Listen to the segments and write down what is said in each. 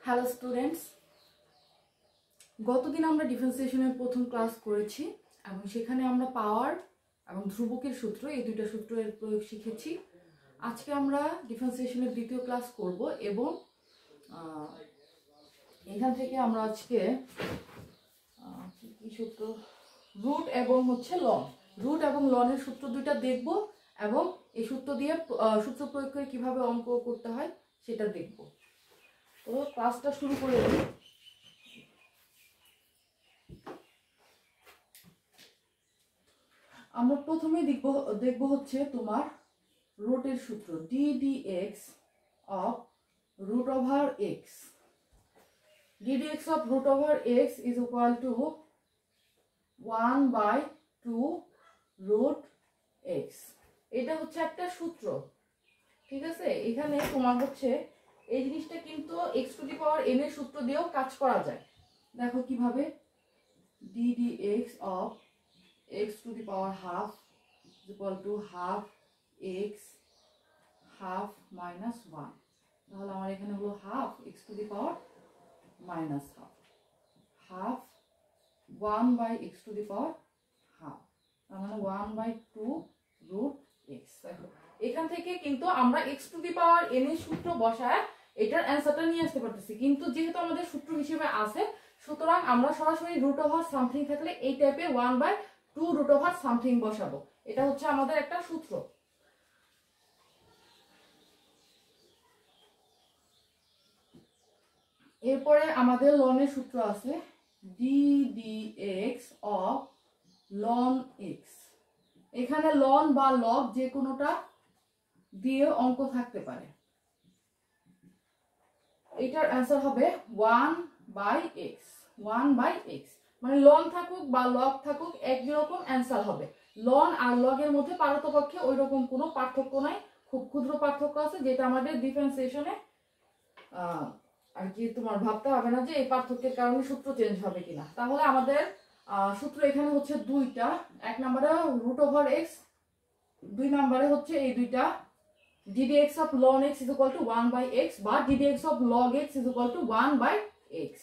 Hello students, গতদিন আমরা ডিফারেন্সিয়েশনের প্রথম ক্লাস করেছি এবং সেখানে আমরা পাওয়ার এবং ধ্রুবকের সূত্র এই দুইটা সূত্রের প্রয়োগ শিখেছি। আজকে আমরা ডিফারেন্সিয়েশনের দ্বিতীয় ক্লাস করব এবং এখান থেকে আমরা আজকে কি সূত্র, রুট এবং রুট এবং লনের সূত্র দুইটা দেখব এবং এই সূত্র দিয়ে সূত্র প্রয়োগ করে কিভাবে অঙ্ক করতে হয় সেটা দেখব। তো ক্লাসটা শুরু করে দিই। আমরা প্রথমে দেখব হচ্ছে তোমার রুটের সূত্র ddx of root over x. ddx of root over x is equal to 1/2 root x. এটা হচ্ছে একটা সূত্র, ঠিক আছে। এখানে তোমার হচ্ছে এই জিনিসটা কিন্তু x to the power n এর সূত্র দিয়েও কাজ করা যায়। দেখো কিভাবে, ddx of x to the power half is equal to half x half minus 1. তাহলে আমার এখানে হলো half x to the power minus half, half 1 by x to the power half, তার মানে 1/2 root x। এখান থেকে কিন্তু আমরা x to the power n এর সূত্র বসায় এটার অ্যান্সারটা নিয়ে আসতে পারতেছি, কিন্তু যেহেতু আমাদের সূত্র হিসেবে আছে সুতরাং আমরা সরাসরি রুট ওভার সামথিং থাকলে এই টাইপে 1/2 রুট ওভার সামথিং বসাবো। এটা হচ্ছে আমাদের একটা সূত্র। এরপরে আমাদের লনের সূত্র আছে ddx of ln x। এখানে লন বা লগ যে কোনোটা দিয়ে অঙ্ক থাকতে পারে। এটার অ্যান্সার হবে 1/x, 1/x, মানে লন থাকুক বা লগ থাকুক একই রকম অ্যান্সার হবে। লন আর লগের মধ্যে পারতপক্ষে ওই রকম কোনো পার্থক্য নাই, খুব ক্ষুদ্র পার্থক্য আছে যেটা আমাদের ডিফারেন্সিয়েশনে আর কি তোমার ভাবতে হবে না যে এই পার্থক্যের কারণে সূত্র চেঞ্জ হবে কিনা। তাহলে আমাদের সূত্র এখানে হচ্ছে দুইটা, এক নম্বরে রুট ওভার এক্স, দুই নম্বরে হচ্ছে এই দুইটা ddx of ln x is equal to 1/x বা ddx of log x is equal to 1/x।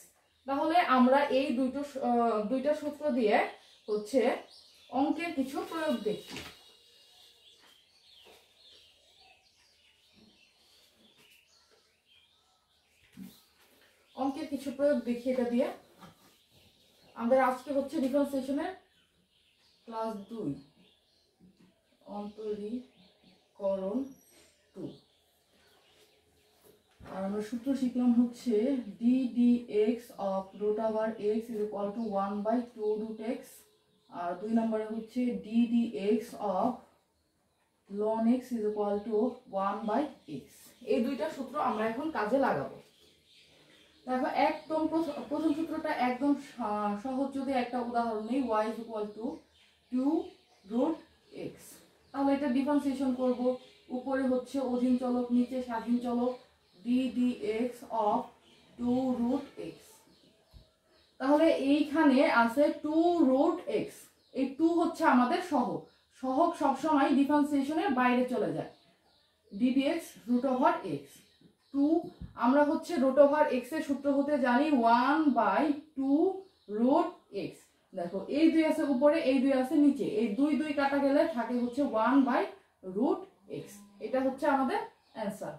তাহলে আমরা এই দুইটা সূত্র দিয়ে হচ্ছে অঙ্কের কিছু প্রয়োগ দেখি। অঙ্কের কিছু প্রয়োগ দেখি এটা দিয়ে। আমাদের আজকে হচ্ছে ডিফারেন্সিয়েশনের ক্লাস 2 অন্তরীকরণ 2 আর আমরা সূত্র শিখলাম হচ্ছে ddx of root over x is equal to 1/2 root x, আর দুই নম্বরে হচ্ছে ddx of ln x is equal to 1/x। এই দুইটা সূত্র আমরা এখন কাজে লাগাবো। দেখো একদম প্রথম সূত্রটা একদম সহজ, যদি একটা উদাহরণ নেই y is equal to 2 root x, তাহলে এটা ডিফারেন্সিয়েশন করব। উপরে হচ্ছে অধীন চলক, নিচে স্বাধীন চলক, ddx of 2 root x। তাহলে এইখানে আছে 2 root x, এই 2 হচ্ছে আমাদের সহগ। সহগ সবসময় ডিফারেন্সিয়েশনের বাইরে চলে যায়। ddx root over x 2, আমরা হচ্ছে root over x এর সূত্র হতে জানি 1/2 root x। দেখো এই দুই আছে উপরে, এই দুই আছে নিচে, এই দুই কাটা গেলে থাকে হচ্ছে 1/root x। এটা হচ্ছে আমাদের অ্যান্সার।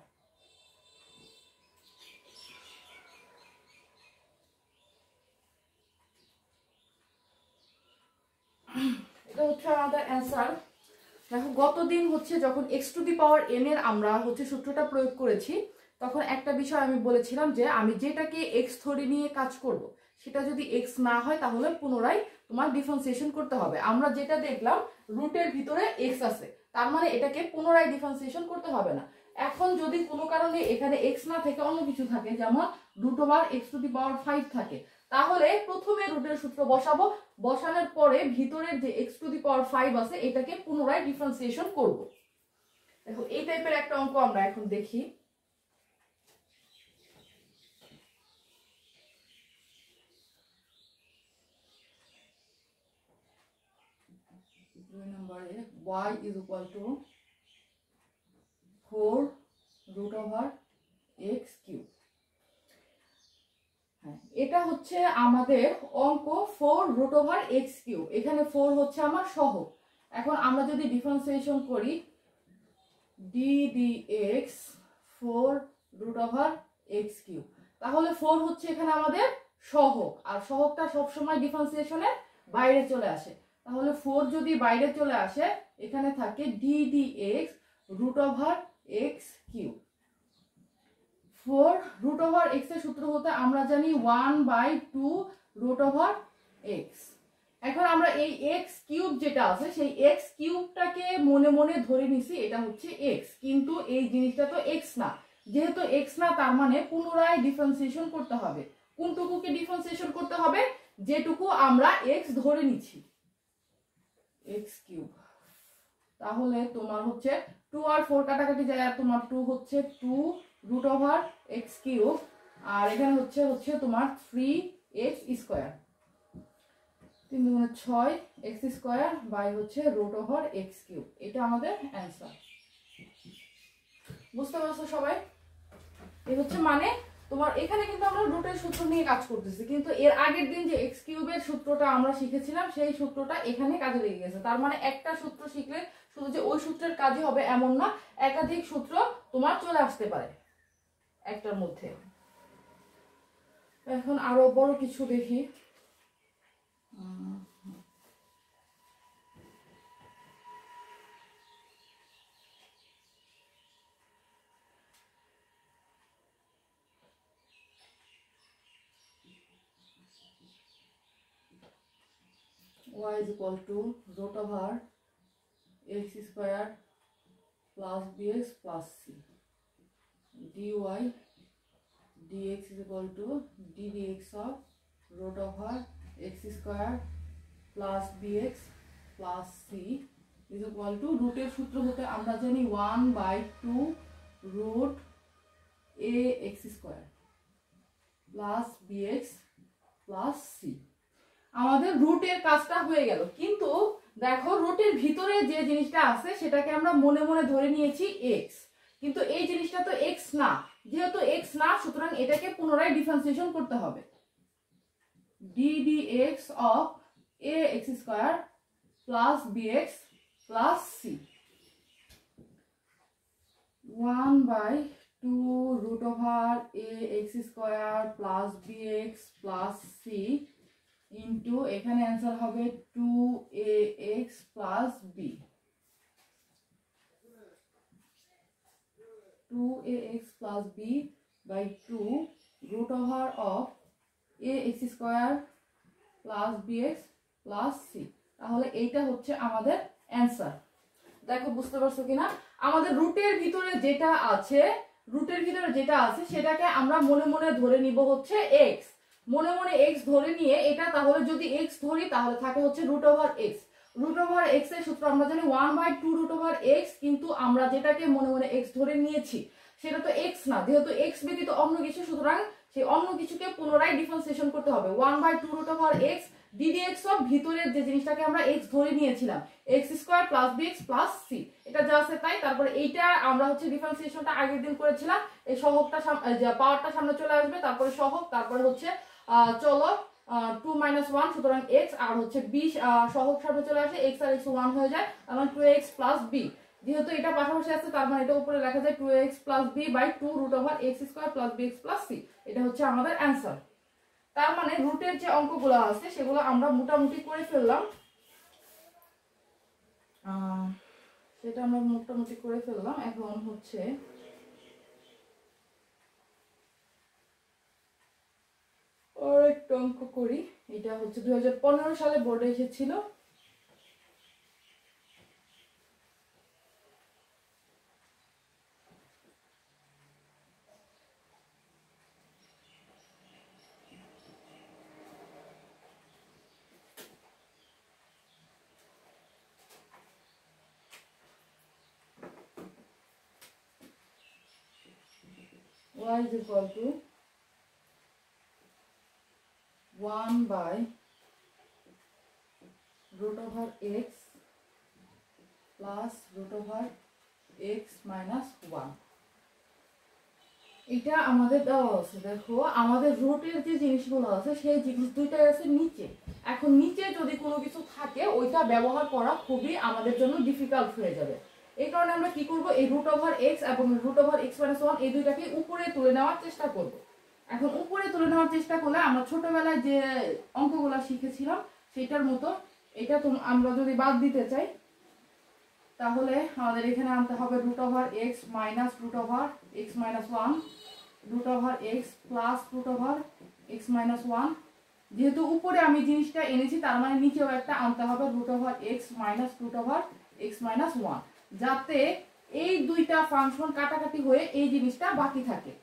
এটা হচ্ছে আমাদের অ্যান্সার। দেখো গতদিন হচ্ছে যখন x to the power n এর আমরা হচ্ছে সূত্রটা প্রয়োগ করেছি তখন একটা বিষয় আমি বলেছিলাম যে আমি যেটাকে x ধরে নিয়ে কাজ করব সেটা যদি x না হয় তাহলে পুনরায় তোমার ডিফারেন্সিয়েশন করতে হবে। আমরা যেটা দেখলাম রুটের ভিতরে x আছে, তার মানে এটাকে পুনরায় ডিফারেন্সিয়েশন করতে হবে না। এখন যদি কোনো কারণে এখানে x না থেকে অন্য কিছু থাকে, যেমন root over x to the power 5 থাকে, তাহলে প্রথমে রুটের সূত্র বসাবো, বসানোর পরে ভিতরের যে x টু দি পাওয়ার 5 আছে এটাকে পুনরায় ডিফারেন্সিয়েশন করব। দেখো এই টাইপের একটা অঙ্ক আমরা এখন দেখি। দুই নম্বরে y is equal to 4 root over x cube। হ্যাঁ, এটা হচ্ছে আমাদের অঙ্ক 4√x³। এখানে 4 হচ্ছে আমার সহগ। এখন আমরা যদি ডিফারেন্সিয়েশন করি ddx 4√x³, তাহলে 4 হচ্ছে এখানে আমাদের সহগ, আর সহগটা সবসময় ডিফারেন্সিয়েশনের বাইরে চলে আসে। তাহলে 4 যদি বাইরে চলে আসে, এখানে থাকে ddx √x³। 4√x এর সূত্র হতে আমরা জানি 1/2√x। এখন আমরা এই x³ যেটা আছে সেই x³ মনে মনে ধরে নিছি এটা হচ্ছে x, কিন্তু এই জিনিসটা তো x না। যেহেতু x না, তার মানে পুনরায় ডিফারেন্সিয়েশন করতে হবে। কোনটুকুকে ডিফারেন্সিয়েশন করতে হবে? যেটুকু আমরা x ধরে নিছি, x³। তাহলে তোমার হচ্ছে 2 আর 4 কাটাকাটি যায়, আর তোমার 2 হচ্ছে 2√x³, আর এখানে হচ্ছে তোমার 3x²। 3 দুগুণে 6 x² বাই হচ্ছে √x³। এটা আমাদের অ্যান্সার। বুঝতে পারছো সবাই? এই হচ্ছে মানে তোমার এখানে কিন্তু আমরা রুটের সূত্র নিয়ে কাজ করতেছি, কিন্তু এর আগের দিন যে x³ এর সূত্রটা আমরা শিখেছিলাম সেই সূত্রটা এখানে কাজে লেগে গেছে। তার মানে একটা সূত্র শিখলে শুধু যে ওই সূত্রের কাজই হবে এমন না, একাধিক সূত্র তোমার চলে আসতে পারে একটার মধ্যে। এখন আরো বড় কিছু দেখি। y is equal to √x² plus bx plus c, dy dx is equal to ddx of √x² plus bx plus c is equal to রুটের সূত্র হতে আমরা জানি 1/2√ax² plus bx plus c। আমাদের রুটের কাজটা হয়ে গেল, কিন্তু দেখো রুটের ভিতরে যে জিনিসটা আছে সেটাকে আমরা মনে মনে ধরে নিয়েছি x, কিন্তু এই জিনিসটা তো x না। যেহেতু x না, সুতরাং এটাকে পুনরায় ডিফারেন্সিয়েশন করতে হবে। ddx of ax² plus bx plus c 1/2√ax² plus bx plus c into এখানে অ্যান্সার হবে 2ax plus b। 2ax plus b by 2√of ax² plus bx plus c। তাহলে এইটা হচ্ছে আমাদের অ্যান্সার। দেখো বুঝতে পারছো কিনা? আমাদের রুটের ভিতরে যেটা আছে সেটাকে আমরা মনে মনে ধরে নিব হচ্ছে x। মনে মনে x ধরে নিয়ে এটা, তাহলে যদি x ধরি তাহলে থাকে হচ্ছে √x। √x এর সূত্র আমরা জানি 1/2√x, কিন্তু আমরা যেটাকে মনে মনে x ধরে নিয়েছি সেটা তো x না। যেহেতু x ব্যতীত অন্য কিছু, সুতরাং সেই অন্য কিছুকে পুনরায় ডিফারেন্সিয়েশন করতে হবে। 1/2√x ddx অফ ভিতরের যে জিনিসটাকে আমরা x ধরে নিয়েছিলাম x² plus bx plus c, এটা যা আছে তাই। তারপরে এইটা আমরা হচ্ছে ডিফারেন্সিয়েশনটা আগের দিন করেছিলাম, এই সহগটা পাওয়ারটা সামনে চলে আসবে, তারপরে সহগ, তারপরে হচ্ছে চলো 2 - 1, সুতরাং x, আর হচ্ছে b সহগ সামনে চলে আসে, x আর x 1 হয়ে যায়, মানে 2x plus b। যেহেতু এটা পাশাপাশি আছে তার মানে এটা উপরে লেখা যায় 2x plus b by 2√x² plus bx plus c। এটা হচ্ছে আমাদের অ্যান্সার। তার মানে রুটের যে অঙ্কগুলো আছে সেগুলো আমরা মোটামুটি করে ফেললাম। এখন হচ্ছে আর একটা অঙ্ক করি। এটা হচ্ছে 2015 সালে বোর্ডে এসেছিল। y is equal to 1/√x plus √x minus 1। এটা আমাদের দেওয়া আছে, দেখো আমাদের রুটের যে জিনিসগুলো আছে সেই জিনিস দুইটাই আছে নিচে। এখন নিচে যদি কোনো কিছু থাকে ওইটা ব্যবহার করা খুবই আমাদের জন্য ডিফিকাল্ট হয়ে যাবে। এই কারণে আমরা কি করব, এই রুট ওভার এক্স এবং root over x minus one এই দুইটাকে উপরে তুলে নেওয়ার চেষ্টা করব। এখন উপরে তুলে নেওয়ার চেষ্টা করলে আমরা ছোটবেলায় যে অঙ্কগুলো শিখেছিলাম সেটার মতো এটা আমরা যদি বাদ দিতে চাই তাহলে আমাদের এখানে আনতে হবে root over x minus root over x minus one, root over x plus root over x minus one. যেহেতু উপরে আমি জিনিসটা এনেছি তার মানে নিচেও একটা আনতে হবে root over x minus root over x minus one, যাতে এই দুইটা ফাংশন কাটাকাটি হয়ে এই জিনিসটা বাকি থাকে।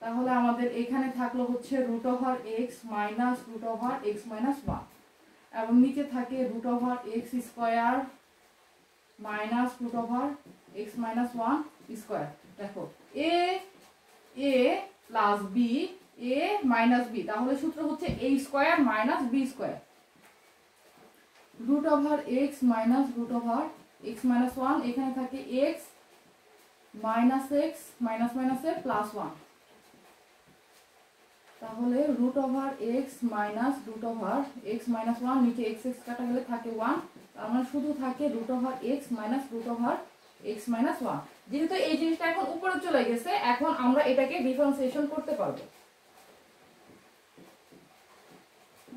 তাহলে আমাদের এখানে থাকলো হচ্ছে root over x minus root over x minus one এবং নিচে থাকে root over x square minus root over x minus one square. দেখো A plus B A minus B, তাহলে সূত্র হচ্ছে A square minus B square. Root over x minus root over x minus one, এখানে থাকে x minus x minus minus A plus one, তাহলে root over x minus root over x minus one, নিচে x x কাটা গেলে থাকে one, তার মানে শুধু থাকে root over x minus root over x minus one. যেহেতু এই জিনিসটা এখন উপরে চলে গেছে এখন আমরা এটাকে ডিফারেন্সিয়েশন করতে পারবো।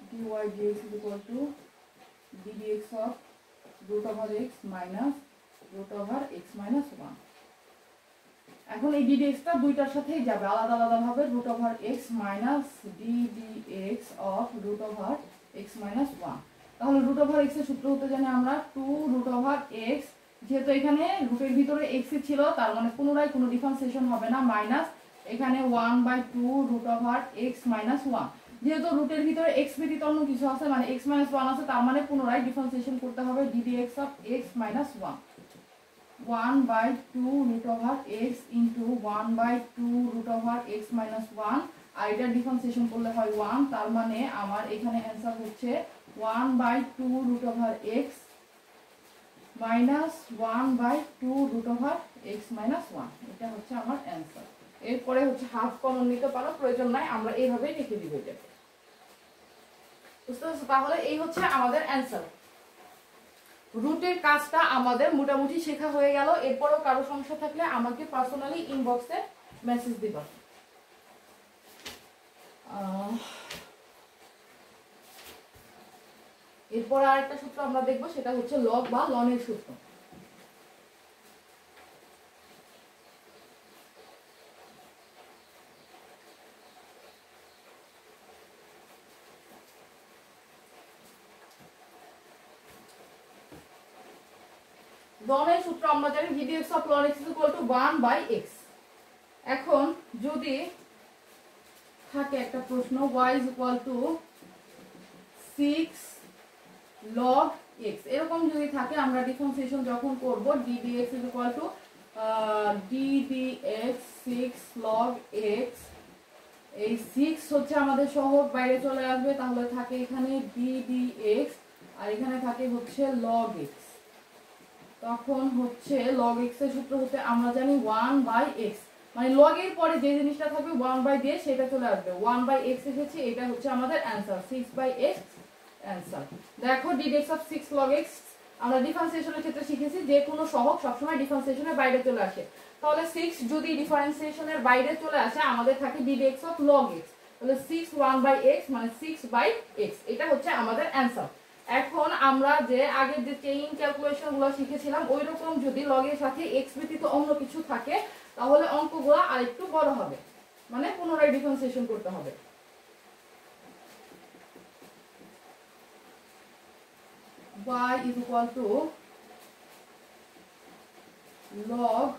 dy dx is equal to ddx of root over x minus root over x minus 1। এখন এই ddx টা দুইটার সাথেই যাবে, আলাদা আলাদা ভাবে root over x minus ddx of root over x minus 1। তাহলে root over x এর সূত্র হতে জানি আমরা 2 root over x, যেহেতু এখানে রুটের ভিতরে x ছিল তার মানে পুনরায় কোনো ডিফারেন্সিয়েশন হবে না, মাইনাস এখানে 1/2 root over x minus 1, যেহেতু রুটের ভিতরে x ব্যতীত অন্য কিছু আছে মানে x minus 1 আছে তার মানে পুনরায় ডিফারেন্সিয়েশন করতে হবে ddx of x minus 1, 1/2 root over x into 1/2 root over x minus 1, আর এটা ডিফারেন্সিয়েশন করলে হয় 1, তার মানে আমার এখানে অ্যানসার হচ্ছে 1/2 root over x minus 1/2 root over x minus 1, এটা হচ্ছে আমার অ্যানসার। এরপরে হচ্ছে হাফ কমন নিতে পারো, প্রয়োজন নাই, আমরা এইভাবেই লিখে দিব এটা। বুঝতে পারছো? তাহলে এই হচ্ছে আমাদের অ্যানসার। রুটের কাজটা আমাদের মোটামুটি শেখা হয়ে গেল। এরপরও কারো সমস্যা থাকলে আমাকে পার্সোনালি ইনবক্সে মেসেজ দিবা। এরপর আরেকটা সূত্র আমরা দেখব, সেটা হচ্ছে লগ বা লনের সূত্র। লনের সূত্র আমরা জানি ddx of ln x is equal to 1/x। এখন যদি থাকে একটা প্রশ্ন y is equal to 6 log x, এরকম যদি থাকে আমরা ডিফারেন্সিয়েশন যখন করব ddx is equal to ddx 6 log x, এই 6 হচ্ছে আমাদের সহগ বাইরে চলে আসবে, তাহলে থাকে এখানে ddx আর এখানে থাকে হচ্ছে log x। তখন হচ্ছে log x এর সূত্র হতে আমরা জানি 1/x, মানে log এর পরে যে জিনিসটা থাকবে 1 দিয়ে সেটা চলে আসবে, 1/x এসেছে, এটা হচ্ছে আমাদের অ্যানসার 6/x অ্যানসার। দেখো ddx of 6 log x আমরা ডিফারেন্সিয়েশনের ক্ষেত্রে শিখেছি যে কোনো সহগ সবসময় ডিফারেন্সিয়েশনের বাইরে চলে আসে, তাহলে 6 যদি ডিফারেন্সিয়েশনের বাইরে চলে আসে আমাদের থাকে ddx of log x, তাহলে 6 1/x মানে 6/x, এটা হচ্ছে আমাদের অ্যানসার। এখন আমরা যে আগের যে চেইন ক্যালকুলেশনগুলো শিখেছিলাম ওই রকম যদি লগের সাথে x ব্যতীত অন্য কিছু থাকে তাহলে অঙ্কগুলো আরেকটু বড় হবে, মানে পুনরায় ডিফারেন্সিয়েশন করতে হবে। y is equal to log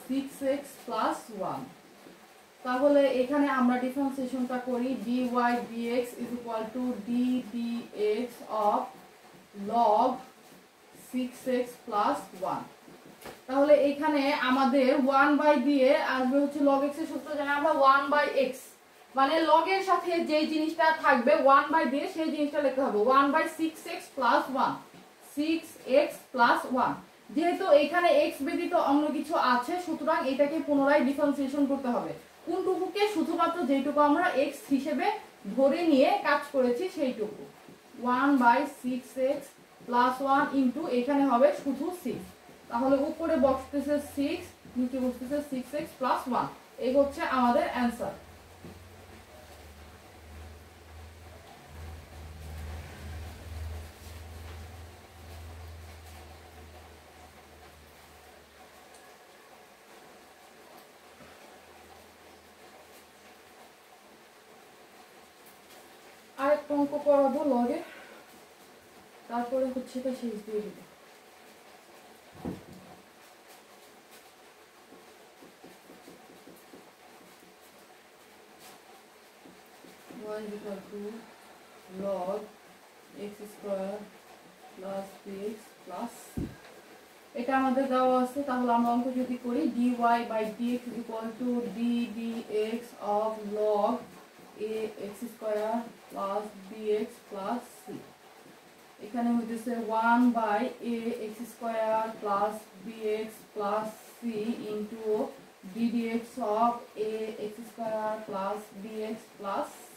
6x plus 1, তাহলে এখানে আমরা ডিফারেন্সিয়েশনটা করি dy dx is equal to ddx of log 6x plus 1। তাহলে এখানে আমাদের 1 দিয়ে আসবে হচ্ছে log x এর সূত্র জানি আমরা 1/x, মানে log এর সাথে যে জিনিসটা থাকবে 1 দিয়ে সেই জিনিসটা লিখতে হবে 1/6x plus 1, 6x plus 1। যেহেতু এখানে এক্স ব্যতীত অন্য কিছু আছে, সুতরাং এটাকে পুনরায় ডিফারেন্সিয়েশন করতে হবে। কোনটুকুকে? শুধুমাত্র যেটুকু আমরা এক্স হিসেবে ধরে নিয়ে কাজ করেছি সেইটুকু। 1/6x প্লাস 1 ইন্টু এখানে হবে শুধু 6, তাহলে উপরে বসতেছে 6, নিচে বসতেছে 6x প্লাস 1। এই হচ্ছে আমাদের অ্যান্সার। আরেকটা অঙ্ক করাবো লগে, তারপরে হচ্ছে এটা শেষ দিয়ে দিব। y equal to log x square plus bx plus, এটা আমাদের দেওয়া আছে। তাহলে আমরা অঙ্ক যদি করি dy by dx equal to d dx of log ax square plus bx plus c। এখানে হইতেছে 1/ax square plus bx plus c into d dx of ax square plus bx plus c।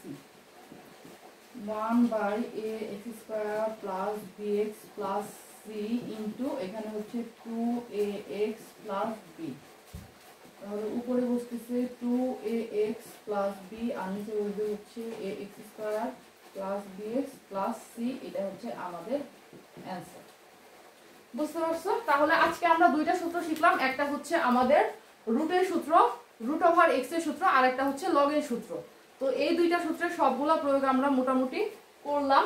1/ax square plus bx plus c into এখানে হচ্ছে 2ax plus b। তাহলে উপরে বসতেছে 2ax plus b আর নিচে বসবে হচ্ছে ax square plus bx plus c। এটা হচ্ছে আমাদের অ্যান্সার। বুঝতে পারছো? তাহলে আজকে আমরা দুইটা সূত্র শিখলাম, একটা হচ্ছে আমাদের রুটের সূত্র, রুট ওভার এক্স এর সূত্র, আর একটা হচ্ছে লগের সূত্র। তো এই দুইটা সূত্রের সবগুলা প্রয়োগ আমরা মোটামুটি করলাম।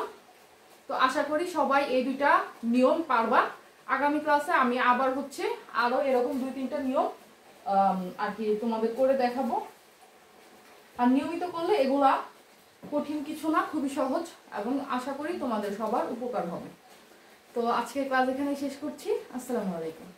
তো আশা করি সবাই এই দুইটা নিয়ম পারবা। আগামী ক্লাসে আমি আবার হচ্ছে আরো এরকম 2-3টা নিয়ম আর কি তোমাদের করে দেখাবো। আর নিয়মিত করলে এগুলা কঠিন কিছু না, খুবই সহজ, এবং আশা করি তোমাদের সবার উপকার হবে। তো আজকের ক্লাস এখানে শেষ করছি। আসসালামু আলাইকুম।